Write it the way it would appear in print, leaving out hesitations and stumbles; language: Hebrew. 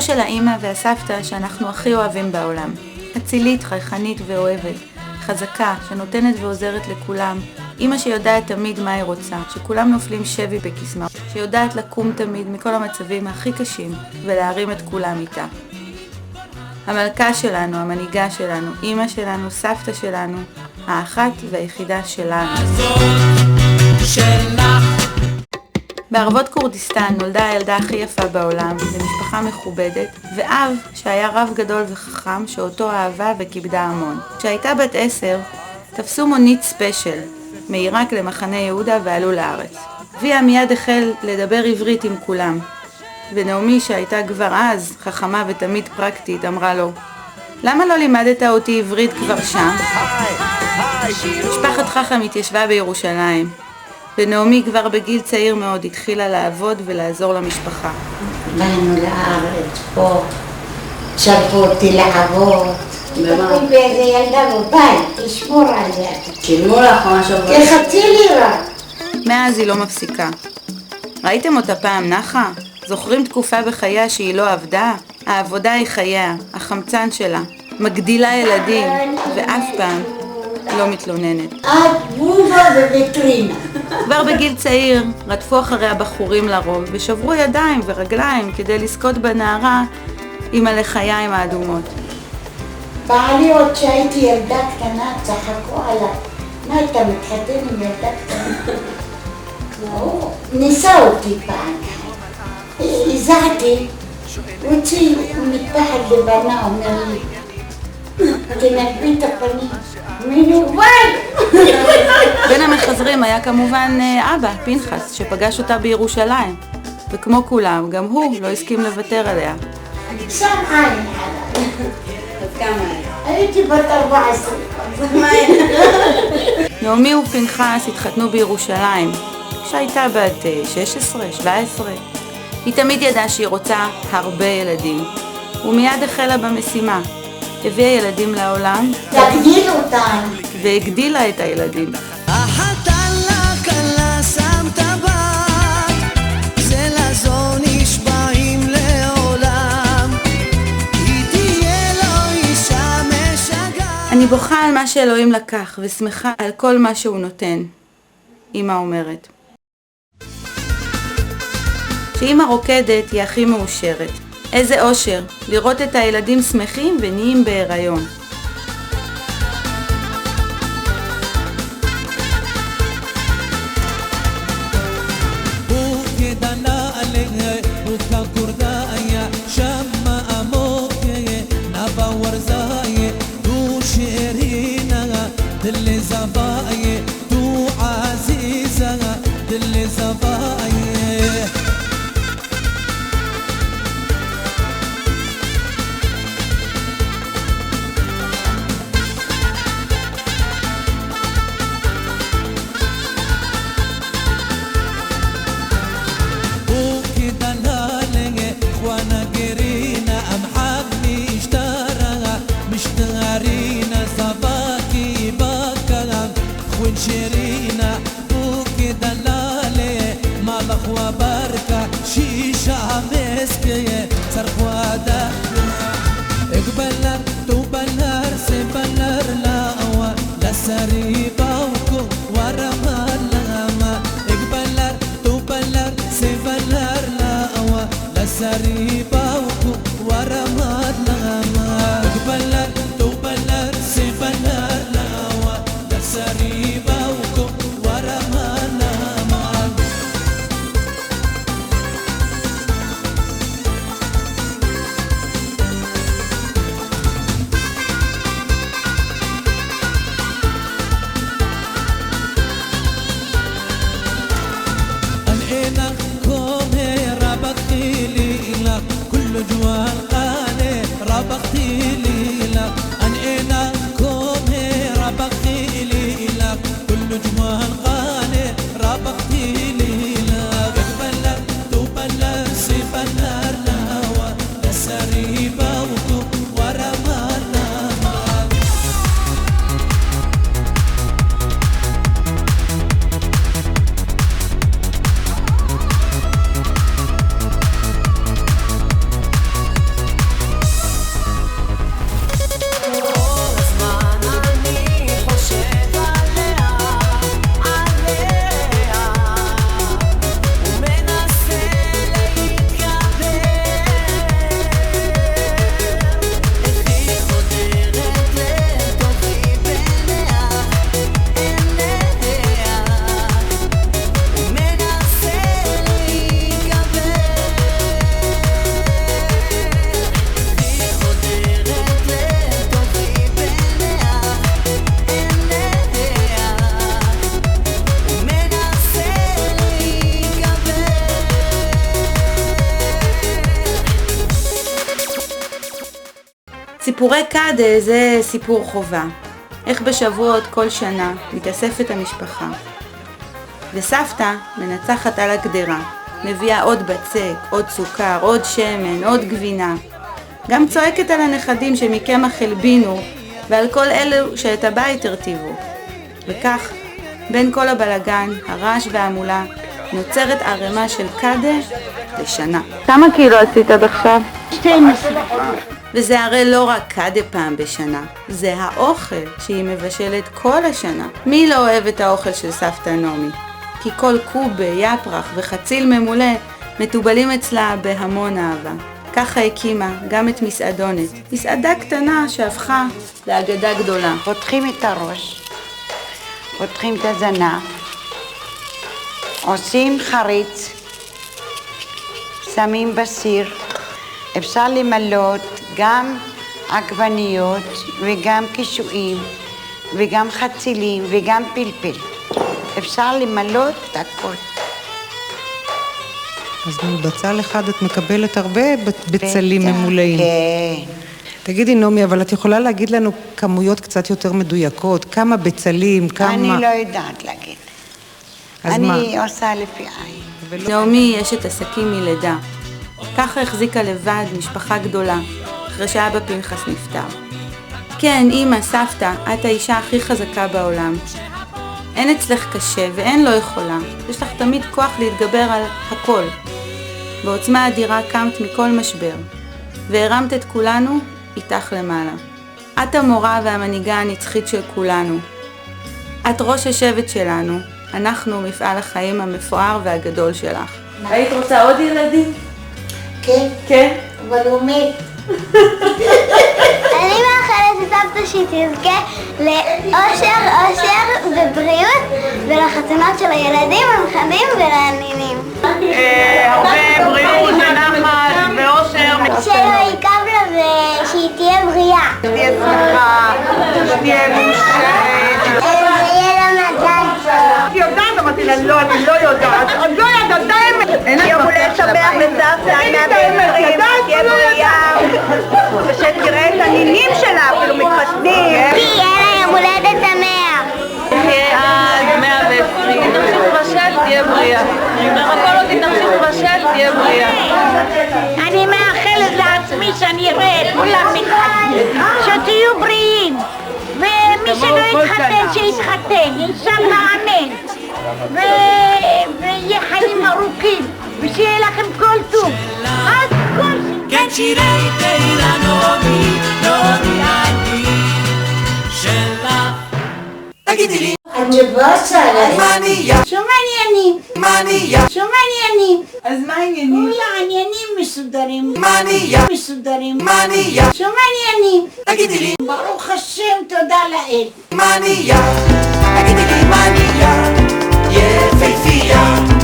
סיפור של האמא והסבתא שאנחנו הכי אוהבים בעולם. אצילית, חייכנית ואוהבת, חזקה, שנותנת ועוזרת לכולם. אמא שיודעת תמיד מה היא רוצה, שכולם נופלים שבי בקסמה, שיודעת לקום תמיד מכל המצבים הכי קשים ולהרים את כולם איתה. המלכה שלנו, המנהיגה שלנו, אמא שלנו, סבתא שלנו, האחת והיחידה שלנו. בערבות כורדיסטן נולדה הילדה הכי יפה בעולם, למשפחה מכובדת, ואב שהיה רב גדול וחכם שאותו אהבה וכיבדה המון. כשהייתה בת 10, תפסו מונית ספיישל, מעיראק למחנה יהודה ועלו לארץ. אביה מיד החל לדבר עברית עם כולם, ונעמי שהייתה כבר אז חכמה ותמיד פרקטית אמרה לו, למה לא לימדת אותי עברית כבר שם? משפחת חכם התיישבה בירושלים, ונעמי כבר בגיל צעיר מאוד התחילה לעבוד ולעזור למשפחה. באנו לארץ פה, שלחו אותי לעבוד. תקום באיזה ילדה בבית, תשמור עליה. שילמו לך משהו? תחצי לירה. מאז היא לא מפסיקה. ראיתם אותה פעם נחה? זוכרים תקופה בחייה שהיא לא עבדה? העבודה היא חייה, החמצן שלה, מגדילה ילדים, ואף פעם לא מתלוננת. את בובה וויטרינה. כבר בגיל צעיר רדפו אחרי הבחורים לרוב ושברו ידיים ורגליים כדי לזכות בנערה עם הלחיים האדומות. בעלי עוד שהייתי ילדה קטנה, צחקו עליי. מה אתה מתחתן עם ילדה קטנה? ניסה אותי פעם. הזעתי, הוציא מטפחת לבנה, אומר לי, תנקבי את הפנים. בין המחזרים היה כמובן אבא, פנחס, שפגש אותה בירושלים. וכמו כולם, גם הוא לא הסכים לוותר עליה. שם עין עליי. אז כמה? הייתי בת 14. נעמי ופנחס התחתנו בירושלים, כשהייתה בת 16, 17. היא תמיד ידעה שהיא רוצה הרבה ילדים, ומיד החלה במשימה. הביאה ילדים לעולם, תגדיל אותם. והגדילה את הילדים. אני בוכה על מה שאלוהים לקח ושמחה על כל מה שהוא נותן, אמא אומרת. שאמא רוקדת היא הכי מאושרת. איזה אושר, לראות את הילדים שמחים ונהיים בהיריון. סיפורי קאדה זה סיפור חובה. איך בשבועות כל שנה מתאספת המשפחה. וסבתא מנצחת על הגדרה, מביאה עוד בצק, עוד סוכר, עוד שמן, עוד גבינה. גם צועקת על הנכדים שמקמח הלבינו ועל כל אלו שאת הבית הרטיבו. וכך, בין כל הבלגן, הרעש והמולה, נוצרת ערימה של קאדה לשנה. כמה קילו עשית עד עכשיו? 12. וזה הרי לא רק קאדה פעם בשנה, זה האוכל שהיא מבשלת כל השנה. מי לא אוהב את האוכל של סבתא נעמי? כי כל קובה, יפרח וחציל ממולא מטובלים אצלה בהמון אהבה. ככה הקימה גם את מסעדונת, מסעדה קטנה שהפכה לאגדה גדולה. פותחים את הראש, פותחים את הזנב, עושים חריץ, שמים בסיר, אפשר למלות גם עגבניות וגם קישואים וגם חצילים וגם פלפל. אפשר למלות את הכל. אז מבצל אחד את מקבלת הרבה בצלים ממולאים. כן. תגידי נעמי, אבל את יכולה להגיד לנו כמויות קצת יותר מדויקות? כמה בצלים, כמה... אני לא יודעת להגיד. אז אני מה? עושה לפי עין. נעמי יש את עסקים מלידה. ככה החזיקה לבד משפחה גדולה, אחרי שאבא פנחס נפטר. כן, אמא, סבתא, את האישה הכי חזקה בעולם. אין אצלך קשה ואין לא יכולה. יש לך תמיד כוח להתגבר על הכל. בעוצמה אדירה קמת מכל משבר, והרמת את כולנו איתך למעלה. את המורה והמנהיגה הנצחית של כולנו. את ראש השבט שלנו, אנחנו מפעל החיים המפואר והגדול שלך. היית רוצה עוד ילדים? כן, כן. אבל הוא מת. אני מאחלת לסבתא שהיא תזכה לאושר ובריאות ולחתונות של הילדים הנכדים ולנינים. הרבה בריאות ונחת ואושר. שלא יקב לה ושהיא תהיה בריאה. שתהיה שמחה, שתהיה מאושרת. ויהיה לה מזל. היא יודעת, אמרתי לה, לא, אני לא יודעת. עוד לא יודעת, את האמת. יום הולדת שמח לסבתא, תהיה בריאה. ושתראה את הנינים שלה, אפילו מתחתנים. יהיה לה יום הולדת שמח. עד 120, תמשיך לבשל, תהיה בריאה. וכל עוד היא תמשיך לבשל, תהיה בריאה. אני מאחלת לעצמי שאני אראה את כולם מתחתנים, שתהיו בריאים, ומי שלא יתחתן שיתחתן, אינשאללה אמן, ויהיה חיים ארוכים, ושיהיה לכם כל טוב. אז כל כן שירי תהילה נעמי, נעמי אני שלך. תגידי לי הג'בוסה, מניה, מעניינים, מניה, מעניינים. אז מה העניינים? העניינים מסודרים, מניה, מסודרים. מניה, מעניינים. תגידי לי ברוך השם, תודה לאל. מניה, תגידי לי מניה, יפהפייה